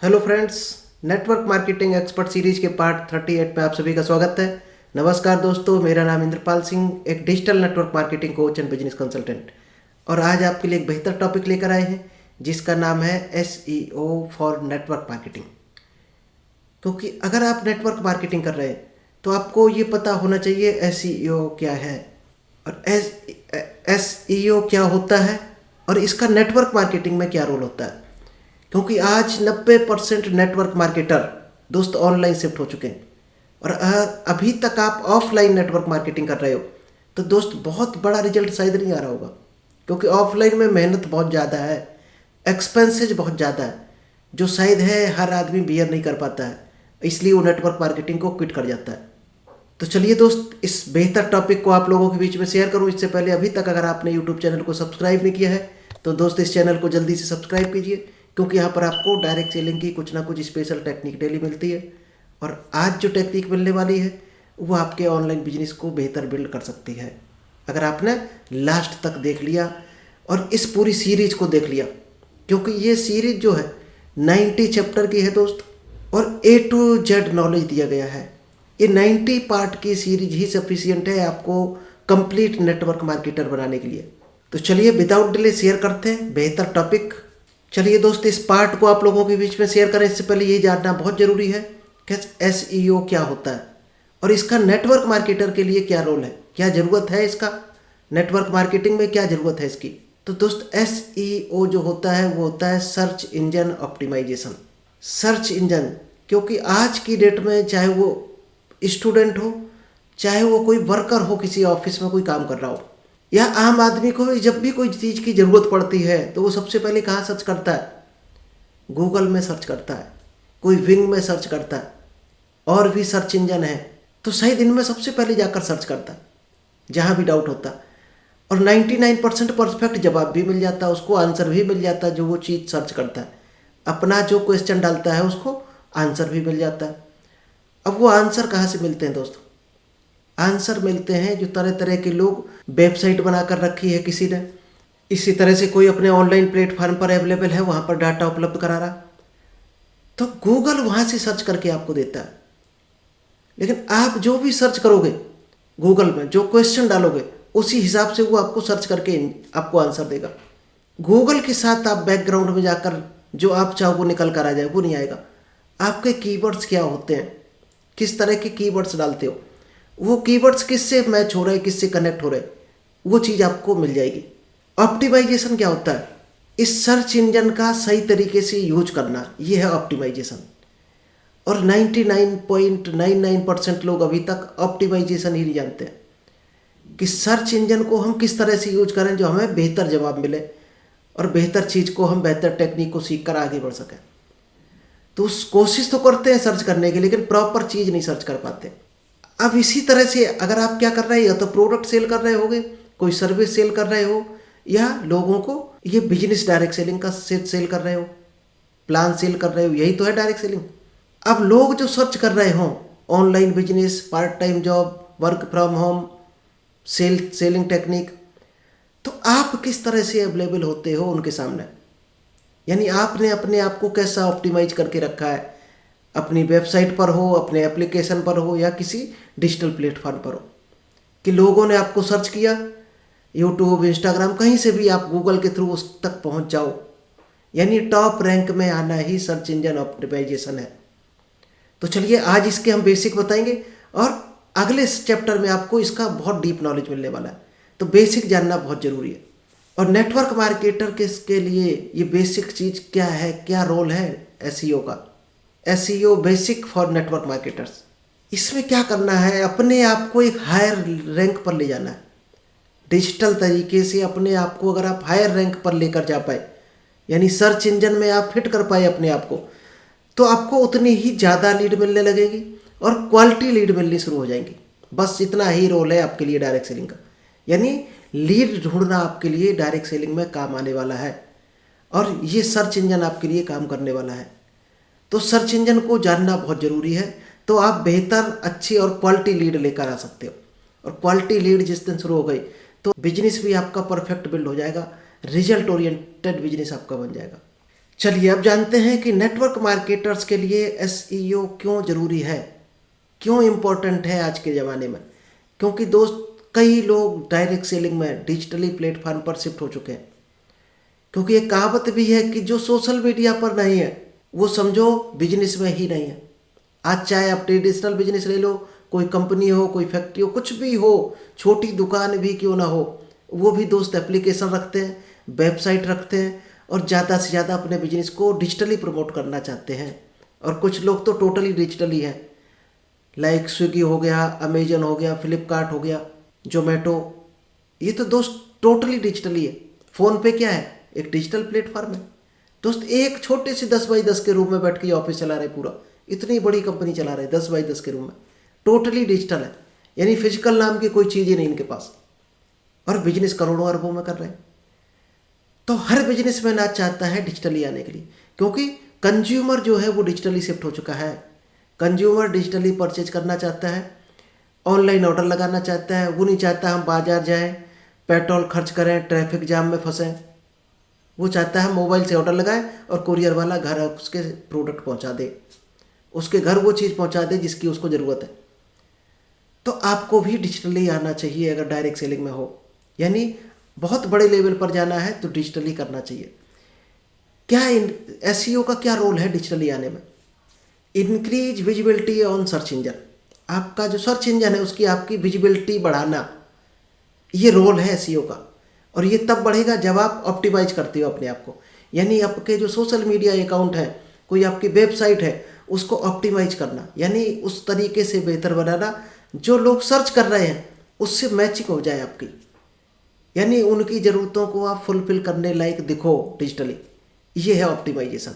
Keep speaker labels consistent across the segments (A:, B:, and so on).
A: Hello friends, network marketing expert series के part 38 में आप सभी का स्वागत है। नमस्कार दोस्तों, मेरा नाम इंद्रपाल सिंह, एक digital network marketing coach and business consultant, और आज आपके लिए एक बेहतर टॉपिक लेकर आए हैं जिसका नाम है SEO फॉर नेटवर्क मार्केटिंग। क्योंकि अगर आप नेटवर्क मार्केटिंग कर रहे हैं तो आपको ये पता होना चाहिए SEO क्या है और SEO क्या होता है और इसका नेटवर्क मार्केटिंग में क्या रोल होता है। क्योंकि आज 90% नेटवर्क मार्केटर दोस्त ऑनलाइन शिफ्ट हो चुके हैं, और अगर अभी तक आप ऑफलाइन नेटवर्क मार्केटिंग कर रहे हो तो दोस्त बहुत बड़ा रिजल्ट शायद नहीं आ रहा होगा। क्योंकि ऑफलाइन में मेहनत बहुत ज़्यादा है, एक्सपेंसेज बहुत ज़्यादा है, जो शायद है हर आदमी बियर नहीं कर पाता है, इसलिए वो नेटवर्क मार्केटिंग को क्विट कर जाता है। तो चलिए दोस्त, इस बेहतर टॉपिक को आप लोगों के बीच में शेयर करूं। इससे पहले अभी तक अगर आपने यूट्यूब चैनल को सब्सक्राइब नहीं किया है तो दोस्त इस चैनल को जल्दी से सब्सक्राइब कीजिए, क्योंकि यहाँ पर आपको डायरेक्ट सेलिंग की कुछ ना कुछ स्पेशल टेक्निक डेली मिलती है। और आज जो टेक्निक मिलने वाली है वो आपके ऑनलाइन बिजनेस को बेहतर बिल्ड कर सकती है, अगर आपने लास्ट तक देख लिया और इस पूरी सीरीज को देख लिया। क्योंकि ये सीरीज जो है 90 चैप्टर की है दोस्त, और A to Z नॉलेज दिया गया है। ये 90 पार्ट की सीरीज ही सफिशियंट है आपको कंप्लीट नेटवर्क मार्केटर बनाने के लिए। तो चलिए विदाउट डिले शेयर करते हैं बेहतर टॉपिक। चलिए दोस्त, इस पार्ट को आप लोगों के बीच में शेयर करें इससे पहले ये जानना बहुत ज़रूरी है कि SEO क्या होता है और इसका नेटवर्क मार्केटर के लिए क्या रोल है, क्या ज़रूरत है इसका, नेटवर्क मार्केटिंग में क्या ज़रूरत है इसकी। तो दोस्त, SEO जो होता है वो होता है search engine optimisation. Search engine, क्योंकि आज की डेट में चाहे वो स्टूडेंट हो, चाहे वो कोई वर्कर हो, किसी ऑफिस में कोई काम कर रहा हो, या आम आदमी को भी जब भी कोई चीज़ की ज़रूरत पड़ती है तो वो सबसे पहले कहाँ सर्च करता है? गूगल में सर्च करता है, कोई विंग में सर्च करता है, और भी सर्च इंजन है, तो शायद इनमें सबसे पहले जाकर सर्च करता है जहाँ भी डाउट होता है। और 99% परफेक्ट जवाब भी मिल जाता है, उसको आंसर भी मिल जाता है जो वो चीज़ सर्च करता है। अपना जो क्वेश्चन डालता है उसको आंसर भी मिल जाता है। अब वो आंसर कहाँ से मिलते हैं दोस्तों? आंसर मिलते हैं जो तरह तरह के लोग वेबसाइट बनाकर रखी है किसी ने, इसी तरह से कोई अपने ऑनलाइन प्लेटफॉर्म पर अवेलेबल है, वहाँ पर डाटा उपलब्ध करा रहा, तो गूगल वहाँ से सर्च करके आपको देता है। लेकिन आप जो भी सर्च करोगे गूगल में, जो क्वेश्चन डालोगे, उसी हिसाब से वो आपको सर्च करके आपको आंसर देगा। गूगल के साथ आप बैकग्राउंड में जाकर जो आप चाहो वो निकल कर आ जाए, वो नहीं आएगा। आपके कीवर्ड्स क्या होते हैं, किस तरह के कीवर्ड्स डालते हो, वो कीवर्ड्स किससे मैच हो रहे, किससे कनेक्ट हो रहे, वो चीज़ आपको मिल जाएगी। ऑप्टिमाइजेशन क्या होता है? इस सर्च इंजन का सही तरीके से यूज करना, ये है ऑप्टिमाइजेशन। और 99.99% लोग अभी तक ऑप्टिमाइजेशन ही नहीं जानते हैं कि सर्च इंजन को हम किस तरह से यूज करें जो हमें बेहतर जवाब मिले और बेहतर चीज़ को हम बेहतर टेक्निक को सीख कर आगे बढ़ सकें। तो उस कोशिश तो करते हैं सर्च करने की, लेकिन प्रॉपर चीज़ नहीं सर्च कर पाते। अब इसी तरह से अगर आप क्या कर रहे हैं, या तो प्रोडक्ट सेल कर रहे होगे, कोई सर्विस सेल कर रहे हो, या लोगों को ये बिजनेस डायरेक्ट सेलिंग का सेल कर रहे हो, प्लान सेल कर रहे हो, यही तो है डायरेक्ट सेलिंग। अब लोग जो सर्च कर रहे हों online business, part time job, work from home, selling technique, तो आप किस तरह से अवेलेबल होते हो उनके सामने? यानी आपने अपने आप को कैसा ऑप्टिमाइज करके रखा है, अपनी वेबसाइट पर हो, अपने एप्लीकेशन पर हो, या किसी डिजिटल प्लेटफॉर्म पर हो, कि लोगों ने आपको सर्च किया, यूट्यूब, इंस्टाग्राम, कहीं से भी आप गूगल के थ्रू उस तक पहुंच जाओ। यानी टॉप रैंक में आना ही सर्च इंजन ऑप्टिमाइजेशन है। तो चलिए आज इसके हम बेसिक बताएंगे, और अगले चैप्टर में आपको इसका बहुत डीप नॉलेज मिलने वाला है। तो बेसिक जानना बहुत ज़रूरी है। और नेटवर्क मार्केटर के लिए ये बेसिक चीज़ क्या है, क्या रोल है SEO का? SEO basic for network marketers. इसमें क्या करना है, अपने आप को एक हायर रैंक पर ले जाना है। डिजिटल तरीके से अपने आप को अगर आप हायर रैंक पर लेकर जा पाए, यानी सर्च इंजन में आप फिट कर पाए अपने आप को, तो आपको उतनी ही ज़्यादा लीड मिलने लगेगी और क्वालिटी लीड मिलनी शुरू हो जाएंगी। बस इतना ही रोल है आपके लिए डायरेक्ट सेलिंग का। यानी लीड ढूंढना आपके लिए डायरेक्ट सेलिंग में काम आने वाला है, और ये सर्च इंजन आपके लिए काम करने वाला है। तो सर्च इंजन को जानना बहुत ज़रूरी है, तो आप बेहतर, अच्छी और क्वालिटी लीड लेकर आ सकते हो। और क्वालिटी लीड जिस दिन शुरू हो गई तो बिजनेस भी आपका परफेक्ट बिल्ड हो जाएगा, रिजल्ट ओरिएंटेड बिजनेस आपका बन जाएगा। चलिए अब जानते हैं कि नेटवर्क मार्केटर्स के लिए एसईओ क्यों ज़रूरी है, क्यों इम्पोर्टेंट है आज के ज़माने में। क्योंकि दोस्त कई लोग डायरेक्ट सेलिंग में डिजिटली प्लेटफॉर्म पर शिफ्ट हो चुके हैं। क्योंकि एक कहावत भी है कि जो सोशल मीडिया पर नहीं है वो समझो बिजनेस में ही नहीं है। आज चाहे आप ट्रेडिशनल बिजनेस ले लो, कोई कंपनी हो, कोई फैक्ट्री हो, कुछ भी हो, छोटी दुकान भी क्यों ना हो, वो भी दोस्त एप्लीकेशन रखते हैं, वेबसाइट रखते हैं और ज़्यादा से ज़्यादा अपने बिजनेस को डिजिटली प्रमोट करना चाहते हैं। और कुछ लोग तो टोटली डिजिटली हैं, लाइक स्विगी हो गया, अमेजन हो गया, फ्लिपकार्ट हो गया, जोमेटो, ये तो दोस्त टोटली डिजिटली है। फ़ोन पे क्या है, एक डिजिटल प्लेटफॉर्म है दोस्त। एक छोटे से 10x10 के रूम में बैठ के ऑफिस चला रहे, पूरा इतनी बड़ी कंपनी चला रहे 10x10 के रूम में, टोटली डिजिटल है। यानी फिजिकल नाम की कोई चीज़ ही नहीं इनके पास, और बिजनेस करोड़ों अरबों में कर रहे हैं। तो हर बिजनेसमैन आज चाहता है डिजिटली आने के लिए, क्योंकि कंज्यूमर जो है वो डिजिटली शिफ्ट हो चुका है। कंज्यूमर डिजिटली परचेज करना चाहता है, ऑनलाइन ऑर्डर लगाना चाहता है। वो नहीं चाहता हम बाजार जाएं, पेट्रोल खर्च करें, ट्रैफिक जाम में फंसें। वो चाहता है मोबाइल से ऑर्डर लगाए और कुरियर वाला घर उसके प्रोडक्ट पहुंचा दे, उसके घर वो चीज़ पहुंचा दे जिसकी उसको ज़रूरत है। तो आपको भी डिजिटली आना चाहिए अगर डायरेक्ट सेलिंग में हो, यानी बहुत बड़े लेवल पर जाना है तो डिजिटली करना चाहिए। क्या एसईओ का क्या रोल है डिजिटली आने में? Increase visibility on search engine. आपका जो सर्च इंजन है उसकी आपकी विजिबिलिटी बढ़ाना, ये रोल है एसईओ का। और ये तब बढ़ेगा जब आप ऑप्टिमाइज करते हो अपने आप को, यानी आपके जो सोशल मीडिया अकाउंट है, कोई आपकी वेबसाइट है, उसको ऑप्टिमाइज करना, यानी उस तरीके से बेहतर बनाना जो लोग सर्च कर रहे हैं उससे मैचिंग हो जाए आपकी, यानी उनकी ज़रूरतों को आप फुलफिल करने लायक दिखो डिजिटली। ये है ऑप्टिमाइजेशन।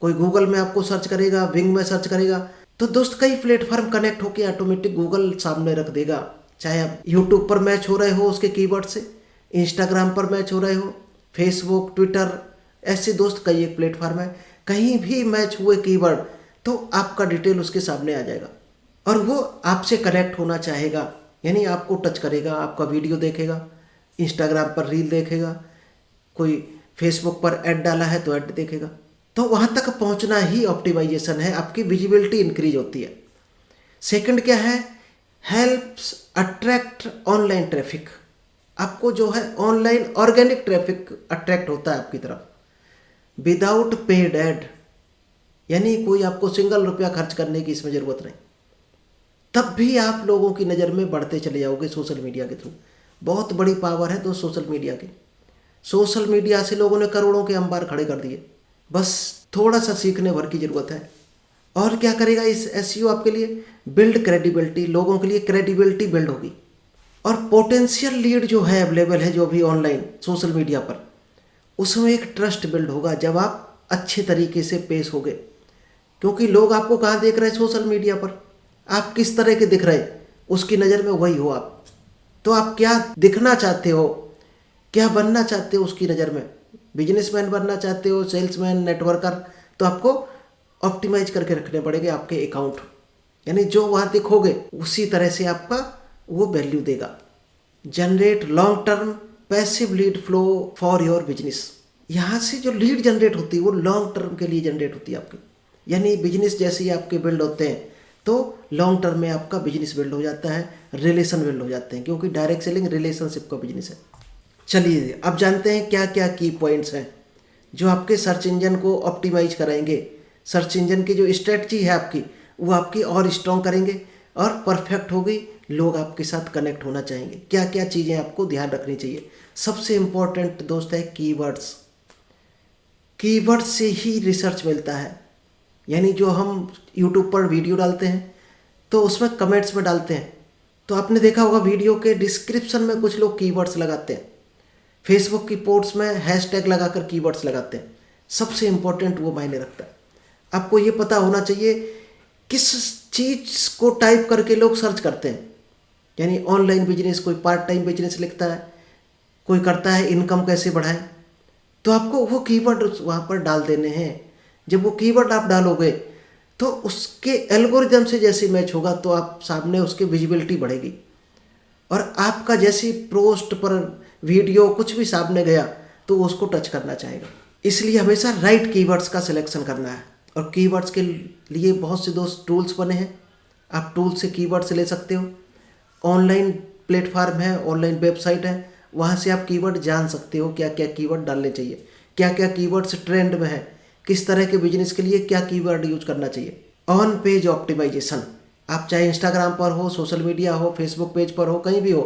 A: कोई गूगल में आपको सर्च करेगा, विंग में सर्च करेगा, तो दोस्त कई प्लेटफॉर्म कनेक्ट होकर ऑटोमेटिक गूगल सामने रख देगा। चाहे आप यूट्यूब पर मैच हो रहे हो उसके कीवर्ड से, इंस्टाग्राम पर मैच हो रहे हो, फेसबुक, ट्विटर, ऐसे दोस्त कई एक प्लेटफॉर्म है, कहीं भी मैच हुए कीवर्ड तो आपका डिटेल उसके सामने आ जाएगा और वो आपसे कनेक्ट होना चाहेगा, यानी आपको टच करेगा, आपका वीडियो देखेगा, इंस्टाग्राम पर रील देखेगा, कोई फेसबुक पर ऐड डाला है तो ऐड देखेगा। तो वहाँ तक पहुँचना ही ऑप्टिमाइजेशन है, आपकी विजिबिलिटी इंक्रीज होती है। सेकंड क्या है, हेल्प्स अट्रैक्ट ऑनलाइन ट्रैफिक। आपको जो है ऑनलाइन ऑर्गेनिक ट्रैफिक अट्रैक्ट होता है आपकी तरफ विदाउट पेड ऐड, यानी कोई आपको सिंगल रुपया खर्च करने की इसमें ज़रूरत नहीं। तब भी आप लोगों की नज़र में बढ़ते चले जाओगे सोशल मीडिया के थ्रू। बहुत बड़ी पावर है तो सोशल मीडिया की। सोशल मीडिया से लोगों ने करोड़ों के अंबार खड़े कर दिए, बस थोड़ा सा सीखने भर की ज़रूरत है। और क्या करेगा इस एसईओ आपके लिए? बिल्ड क्रेडिबिलिटी, लोगों के लिए क्रेडिबिलिटी बिल्ड होगी। और पोटेंशियल लीड जो है अवेलेबल है जो भी ऑनलाइन सोशल मीडिया पर, उसमें एक ट्रस्ट बिल्ड होगा जब आप अच्छे तरीके से पेश होगे। क्योंकि लोग आपको कहाँ देख रहे हैं? सोशल मीडिया पर। आप किस तरह के दिख रहे उसकी नज़र में वही हो आप। तो आप क्या दिखना चाहते हो, क्या बनना चाहते हो उसकी नज़र में? बिजनेसमैन बनना चाहते हो, सेल्समैन, नेटवर्कर, तो आपको ऑप्टिमाइज करके रखने पड़ेंगे आपके अकाउंट, यानी जो वहाँ दिखोगे उसी तरह से आपका वो वैल्यू देगा। Generate long term passive lead flow for your business. यहाँ से जो लीड जनरेट होती है वो लॉन्ग टर्म के लिए जनरेट होती है आपकी, यानी बिजनेस जैसे ही आपके बिल्ड होते हैं तो लॉन्ग टर्म में आपका बिजनेस बिल्ड हो जाता है, रिलेशन बिल्ड हो जाते हैं, क्योंकि डायरेक्ट सेलिंग रिलेशनशिप का बिजनेस है। चलिए अब जानते हैं क्या क्या की पॉइंट्स हैं जो आपके सर्च इंजन को ऑप्टिमाइज कराएंगे। सर्च इंजन की जो स्ट्रेटजी है आपकी वो आपकी और स्ट्रॉन्ग करेंगे और परफेक्ट होगी, लोग आपके साथ कनेक्ट होना चाहेंगे। क्या क्या चीज़ें आपको ध्यान रखनी चाहिए? सबसे इम्पोर्टेंट दोस्त है कीवर्ड्स। कीवर्ड से ही रिसर्च मिलता है, यानी जो हम यूट्यूब पर वीडियो डालते हैं तो उसमें कमेंट्स में डालते हैं, तो आपने देखा होगा वीडियो के डिस्क्रिप्शन में कुछ लोग कीवर्ड्स लगाते हैं, फेसबुक की पोस्ट में हैशटैग लगाकर कीवर्ड्स लगाते हैं। सबसे इम्पोर्टेंट वो मायने रखता है। आपको ये पता होना चाहिए किस चीज़ को टाइप करके लोग सर्च करते हैं, यानी ऑनलाइन बिजनेस, कोई पार्ट टाइम बिजनेस लिखता है, कोई करता है इनकम कैसे बढ़ाएं, तो आपको वो कीवर्ड वहाँ पर डाल देने हैं। जब वो कीवर्ड आप डालोगे तो उसके एल्गोरिदम से जैसे मैच होगा तो आप सामने उसकी विजिबिलिटी बढ़ेगी, और आपका जैसी पोस्ट पर वीडियो कुछ भी सामने गया तो उसको टच करना चाहेगा। इसलिए हमेशा राइट कीवर्ड्स का सिलेक्शन करना है। और कीवर्ड्स के लिए बहुत से दोस्त टूल्स बने हैं, आप टूल से कीवर्ड्स ले सकते हो। ऑनलाइन प्लेटफार्म है, ऑनलाइन वेबसाइट है, वहाँ से आप कीवर्ड जान सकते हो क्या क्या कीवर्ड डालने चाहिए, क्या क्या कीवर्ड्स ट्रेंड में है, किस तरह के बिजनेस के लिए क्या कीवर्ड यूज करना चाहिए। ऑन पेज ऑप्टिमाइजेशन, आप चाहे इंस्टाग्राम पर हो, सोशल मीडिया हो, फेसबुक पेज पर हो, कहीं भी हो,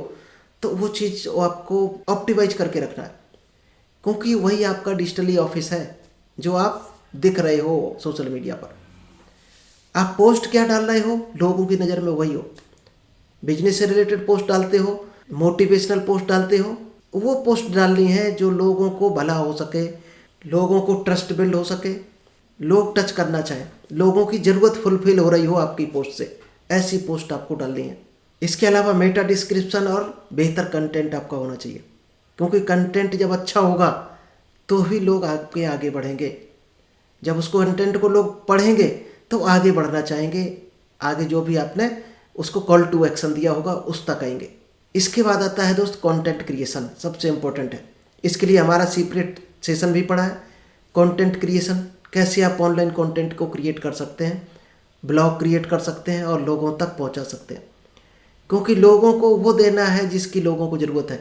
A: तो वो चीज़ आपको ऑप्टिमाइज करके रखना है, क्योंकि वही आपका डिजिटली ऑफिस है जो आप दिख रहे हो सोशल मीडिया पर। आप पोस्ट क्या डाल रहे हो, लोगों की नज़र में वही हो। बिजनेस से रिलेटेड पोस्ट डालते हो, मोटिवेशनल पोस्ट डालते हो, वो पोस्ट डालनी है जो लोगों को भला हो सके, लोगों को ट्रस्ट बिल्ड हो सके, लोग टच करना चाहें, लोगों की ज़रूरत फुलफिल हो रही हो आपकी पोस्ट से, ऐसी पोस्ट आपको डालनी है। इसके अलावा मेटा डिस्क्रिप्शन और बेहतर कंटेंट आपका होना चाहिए, क्योंकि कंटेंट जब अच्छा होगा तो ही लोग आपके आगे बढ़ेंगे। जब उसको कंटेंट को लोग पढ़ेंगे तो आगे बढ़ना चाहेंगे, आगे जो भी आपने उसको कॉल टू एक्शन दिया होगा उस तक आएंगे। इसके बाद आता है दोस्त कंटेंट क्रिएशन, सबसे इम्पोर्टेंट है। इसके लिए हमारा सीक्रेट सेशन भी पड़ा है, कंटेंट क्रिएशन, कैसे आप ऑनलाइन कंटेंट को क्रिएट कर सकते हैं, ब्लॉग क्रिएट कर सकते हैं और लोगों तक पहुंचा सकते हैं, क्योंकि लोगों को वो देना है जिसकी लोगों को ज़रूरत है।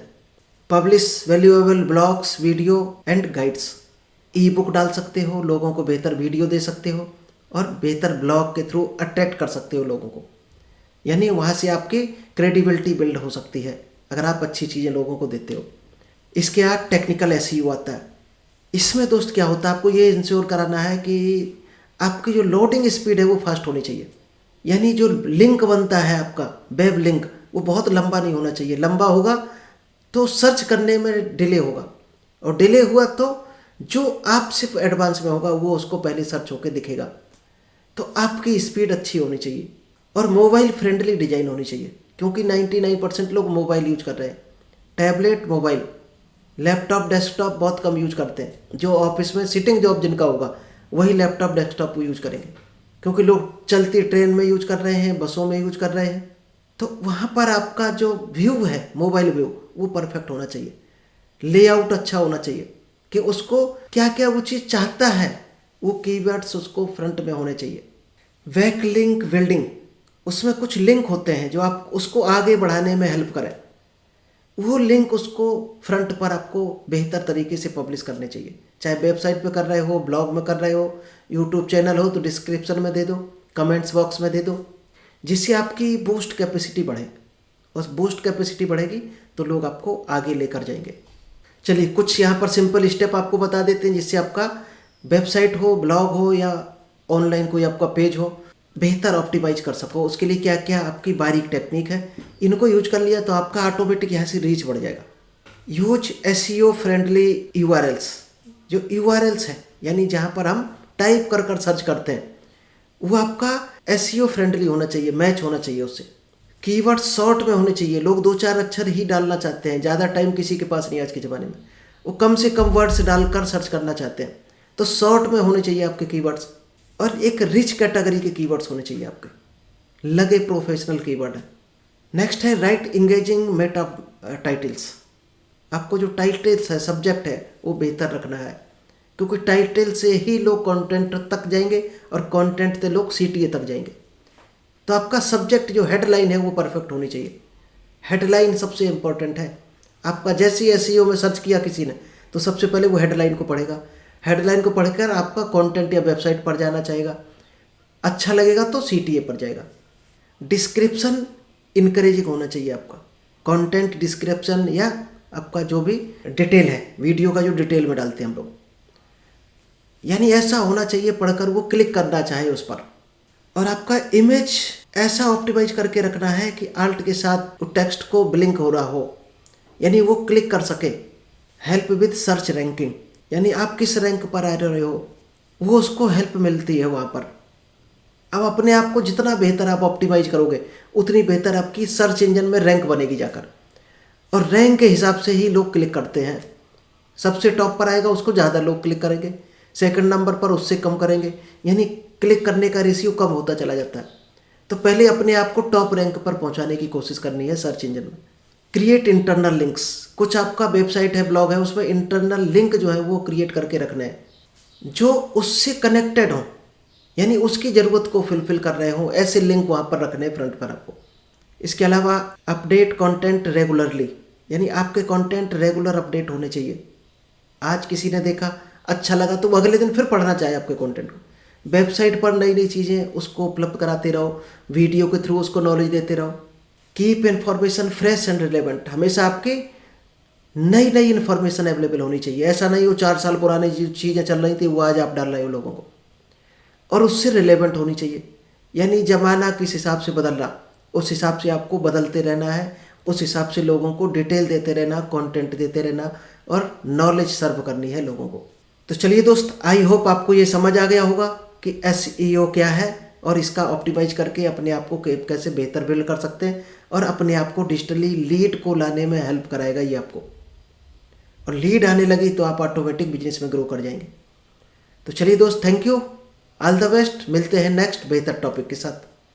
A: Publish valuable blogs, video and guides, E book डाल सकते हो, लोगों को बेहतर वीडियो दे सकते हो और बेहतर ब्लॉग के थ्रू अट्रैक्ट कर सकते हो लोगों को, यानी वहाँ से आपकी क्रेडिबिलिटी बिल्ड हो सकती है अगर आप अच्छी चीज़ें लोगों को देते हो। इसके बाद टेक्निकल एसईओ आता है। इसमें दोस्त क्या होता है, आपको ये इंश्योर कराना है कि आपकी जो लोडिंग स्पीड है वो फास्ट होनी चाहिए, यानी जो लिंक बनता है आपका वेब लिंक वो बहुत लंबा नहीं होना चाहिए। लंबा होगा तो सर्च करने में डिले होगा, और डिले हुआ तो जो आप सिर्फ एडवांस में होगा वो उसको पहले सर्च होकर दिखेगा। तो आपकी स्पीड अच्छी होनी चाहिए और मोबाइल फ्रेंडली डिज़ाइन होनी चाहिए, क्योंकि 99% लोग मोबाइल यूज कर रहे हैं। टैबलेट, मोबाइल, लैपटॉप, डेस्कटॉप बहुत कम यूज करते हैं। जो ऑफिस में सिटिंग जॉब जिनका होगा वही लैपटॉप, डेस्कटॉप को यूज करेंगे, क्योंकि लोग चलती ट्रेन में यूज कर रहे हैं, बसों में यूज कर रहे हैं। तो वहाँ पर आपका जो व्यू है, मोबाइल व्यू, वो परफेक्ट होना चाहिए, लेआउट अच्छा होना चाहिए कि उसको क्या क्या वो चीज़ चाहता है, वो कीवर्ड्स उसको फ्रंट में होने चाहिए। बैकलिंक बिल्डिंग, उसमें कुछ लिंक होते हैं जो आप उसको आगे बढ़ाने में हेल्प करें, वो लिंक उसको फ्रंट पर आपको बेहतर तरीके से पब्लिश करने चाहिए। चाहे वेबसाइट पे कर रहे हो, ब्लॉग में कर रहे हो, यूट्यूब चैनल हो तो डिस्क्रिप्शन में दे दो, कमेंट्स बॉक्स में दे दो, जिससे आपकी बूस्ट कैपेसिटी बढ़े। और बूस्ट कैपेसिटी बढ़ेगी तो लोग आपको आगे लेकर जाएंगे। चलिए कुछ यहाँ पर सिंपल स्टेप आपको बता देते हैं जिससे आपका वेबसाइट हो, ब्लॉग हो या ऑनलाइन कोई आपका पेज हो, बेहतर ऑप्टिमाइज कर सको। उसके लिए क्या क्या आपकी बारीक टेक्निक है, इनको यूज कर लिया तो आपका ऑटोमेटिक यहाँ से रीच बढ़ जाएगा। यूज एसईओ फ्रेंडली यूआरएल्स, जो यूआरएल्स है यानी जहाँ पर हम टाइप कर कर सर्च करते हैं, वो आपका एसईओ फ्रेंडली होना चाहिए, मैच होना चाहिए उससे। कीवर्ड शॉर्ट में होने चाहिए, लोग 2-4 अक्षर ही डालना चाहते हैं, ज़्यादा टाइम किसी के पास नहीं आज के ज़माने में, वो कम से कम वर्ड्स डालकर सर्च करना चाहते हैं। तो शॉर्ट में होने चाहिए आपके कीवर्ड्स, और एक रिच कैटेगरी के कीवर्ड्स होने चाहिए आपके, लगे प्रोफेशनल कीवर्ड है। नेक्स्ट है राइट इंगेजिंग मेटा टाइटल्स, आपको जो टाइटल्स है, सब्जेक्ट है, वो बेहतर रखना है, क्योंकि टाइटल से ही लोग कंटेंट तक जाएंगे और कंटेंट से लोग सीटीए तक जाएंगे। तो आपका सब्जेक्ट जो हेडलाइन है वो परफेक्ट होनी चाहिए, हेडलाइन सबसे इम्पोर्टेंट है। आपका जैसे एसईओ में सर्च किया किसी ने तो सबसे पहले वो हेडलाइन को पढ़ेगा, हेडलाइन को पढ़कर आपका कंटेंट या वेबसाइट पर जाना चाहेगा, अच्छा लगेगा तो सीटीए पर जाएगा। डिस्क्रिप्शन इनकरेजिंग होना चाहिए आपका, कंटेंट डिस्क्रिप्शन या आपका जो भी डिटेल है, वीडियो का जो डिटेल में डालते हैं हम लोग, यानी ऐसा होना चाहिए पढ़कर वो क्लिक करना चाहे उस पर। और आपका इमेज ऐसा ऑप्टिमाइज करके रखना है कि आल्ट के साथ टेक्स्ट को ब्लिंक हो रहा हो, यानी वो क्लिक कर सके। हेल्प विद सर्च रैंकिंग, यानी आप किस रैंक पर आ रहे हो वो उसको हेल्प मिलती है वहाँ पर। अब अपने आप को जितना बेहतर आप ऑप्टिमाइज करोगे उतनी बेहतर आपकी सर्च इंजन में रैंक बनेगी जाकर, और रैंक के हिसाब से ही लोग क्लिक करते हैं। सबसे टॉप पर आएगा उसको ज़्यादा लोग क्लिक करेंगे, सेकंड नंबर पर उससे कम करेंगे, यानी क्लिक करने का रेशियो कम होता चला जाता है। तो पहले अपने आप को टॉप रैंक पर पहुंचाने की कोशिश करनी है सर्च इंजन में। क्रिएट इंटरनल लिंक्स, कुछ आपका वेबसाइट है, ब्लॉग है, उसमें इंटरनल लिंक जो है वो क्रिएट करके रखना है, जो उससे कनेक्टेड हों, यानी उसकी ज़रूरत को फुलफिल कर रहे हों, ऐसे लिंक वहाँ पर रखने फ्रंट पर आपको। इसके अलावा अपडेट कंटेंट रेगुलरली, यानी आपके कंटेंट रेगुलर अपडेट होने चाहिए। आज किसी ने देखा, अच्छा लगा, तो वो अगले दिन फिर पढ़ना चाहे आपके कंटेंट को। वेबसाइट पर नई नई चीज़ें उसको उपलब्ध कराते रहो, वीडियो के थ्रू उसको नॉलेज देते रहो। Keep information fresh and relevant, हमेशा आपकी नई नई इन्फॉर्मेशन अवेलेबल होनी चाहिए। ऐसा नहीं हो 4 साल पुरानी जो चीज़ें चल रही थी वो आज आप डाल रहे हो लोगों को, और उससे रिलेवेंट होनी चाहिए। यानी ज़माना किस हिसाब से बदल रहा, उस हिसाब से आपको बदलते रहना है, उस हिसाब से लोगों को डिटेल देते रहना, कंटेंट देते रहना और नॉलेज सर्व करनी है लोगों को। तो चलिए दोस्त, आई होप आपको ये समझ आ गया होगा कि SEO क्या है और इसका ऑप्टिमाइज करके अपने आप को कैसे बेहतर बिल्ड कर सकते हैं, और अपने आप को डिजिटली लीड को लाने में हेल्प कराएगा ये आपको। और लीड आने लगी तो आप ऑटोमेटिक बिजनेस में ग्रो कर जाएंगे। तो चलिए दोस्त, thank you, all the best. मिलते हैं नेक्स्ट बेहतर टॉपिक के साथ।